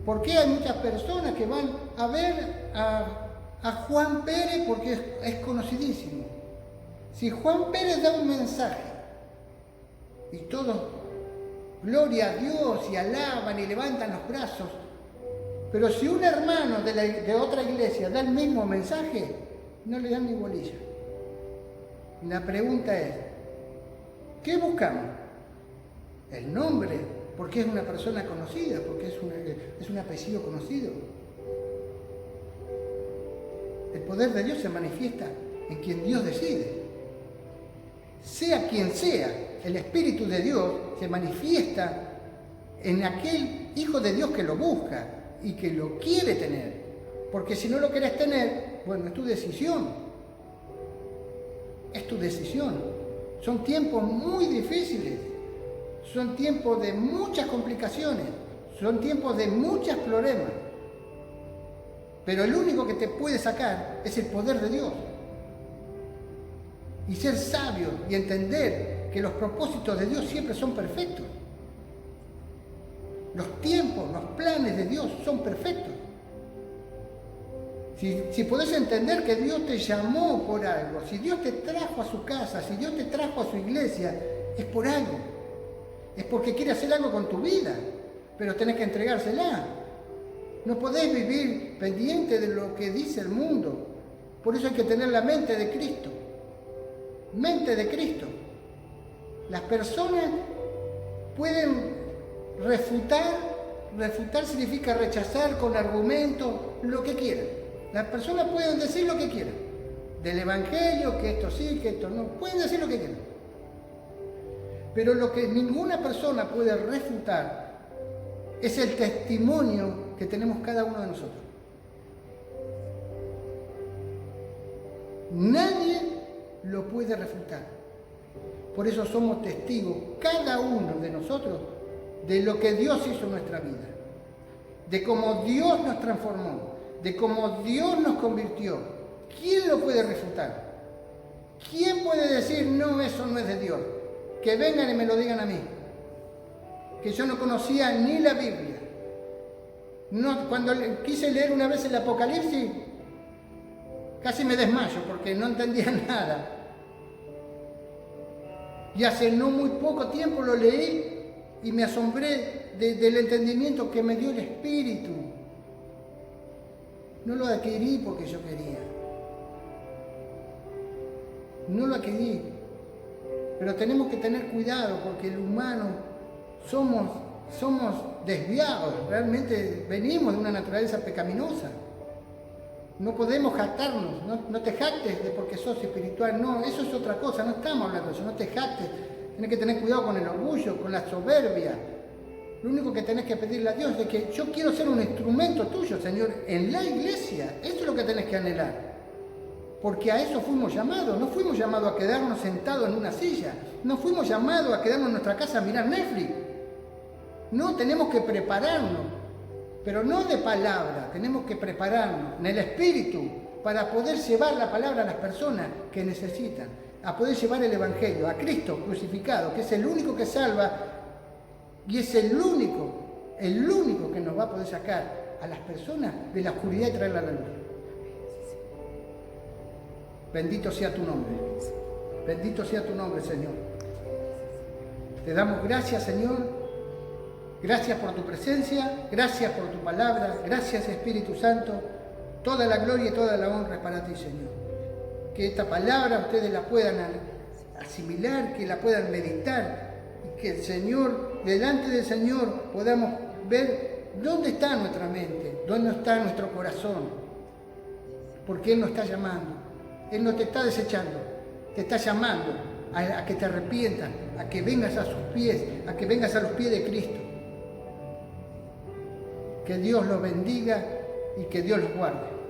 ¿Por qué hay muchas personas que van a ver a Juan Pérez porque es conocidísimo? Si Juan Pérez da un mensaje y todos, gloria a Dios, y alaban y levantan los brazos, pero si un hermano de otra iglesia da el mismo mensaje, no le dan ni bolilla. La pregunta es, ¿qué buscamos? El nombre, porque es una persona conocida, porque es un apellido conocido. El poder de Dios se manifiesta en quien Dios decide. Sea quien sea, el Espíritu de Dios se manifiesta en aquel Hijo de Dios que lo busca y que lo quiere tener. Porque si no lo querés tener, bueno, es tu decisión. Es tu decisión. Son tiempos muy difíciles. Son tiempos de muchas complicaciones. Son tiempos de muchos problemas. Pero el único que te puede sacar es el poder de Dios. Y ser sabio y entender que los propósitos de Dios siempre son perfectos. Los tiempos, los planes de Dios son perfectos. Si podés entender que Dios te llamó por algo, si Dios te trajo a su casa, si Dios te trajo a su iglesia, es por algo. Es porque quiere hacer algo con tu vida, pero tenés que entregársela. No podés vivir pendiente de lo que dice el mundo. Por eso hay que tener la mente de Cristo. Mente de Cristo. Las personas pueden refutar significa rechazar con argumentos, lo que quieran. Las personas pueden decir lo que quieran. Del Evangelio, que esto sí, que esto no. Pueden decir lo que quieran. Pero lo que ninguna persona puede refutar es el testimonio que tenemos cada uno de nosotros. Nadie lo puede refutar. Por eso somos testigos, cada uno de nosotros, de lo que Dios hizo en nuestra vida, de cómo Dios nos transformó, de cómo Dios nos convirtió. ¿Quién lo puede refutar? ¿Quién puede decir, no, eso no es de Dios? Que vengan y me lo digan a mí. Que yo no conocía ni la Biblia. No, cuando quise leer una vez el Apocalipsis, casi me desmayo porque no entendía nada. Y hace no muy poco tiempo lo leí y me asombré del entendimiento que me dio el Espíritu. No lo adquirí porque yo quería. No lo adquirí. Pero tenemos que tener cuidado porque el humano somos desviados. Realmente venimos de una naturaleza pecaminosa. No podemos jactarnos. No te jactes de porque sos espiritual. No, eso es otra cosa. No estamos hablando de eso. No te jactes. Tienes que tener cuidado con el orgullo, con la soberbia. Lo único que tenés que pedirle a Dios es que yo quiero ser un instrumento tuyo, Señor, en la iglesia. Eso es lo que tenés que anhelar. Porque a eso fuimos llamados. No fuimos llamados a quedarnos sentados en una silla. No fuimos llamados a quedarnos en nuestra casa a mirar Netflix. No, tenemos que prepararnos. Pero no de palabra, tenemos que prepararnos en el espíritu para poder llevar la palabra a las personas que necesitan, a poder llevar el evangelio, a Cristo crucificado, que es el único que salva y es el único que nos va a poder sacar a las personas de la oscuridad y traerla a la luz. Bendito sea tu nombre. Bendito sea tu nombre, Señor. Te damos gracias, Señor. Gracias por tu presencia, gracias por tu palabra, gracias Espíritu Santo. Toda la gloria y toda la honra es para ti, Señor. Que esta palabra ustedes la puedan asimilar, que la puedan meditar y que el Señor, delante del Señor, podamos ver dónde está nuestra mente, dónde está nuestro corazón. Porque Él nos está llamando, Él no te está desechando, te está llamando a que te arrepientas, a que vengas a sus pies, a que vengas a los pies de Cristo. Que Dios los bendiga y que Dios los guarde.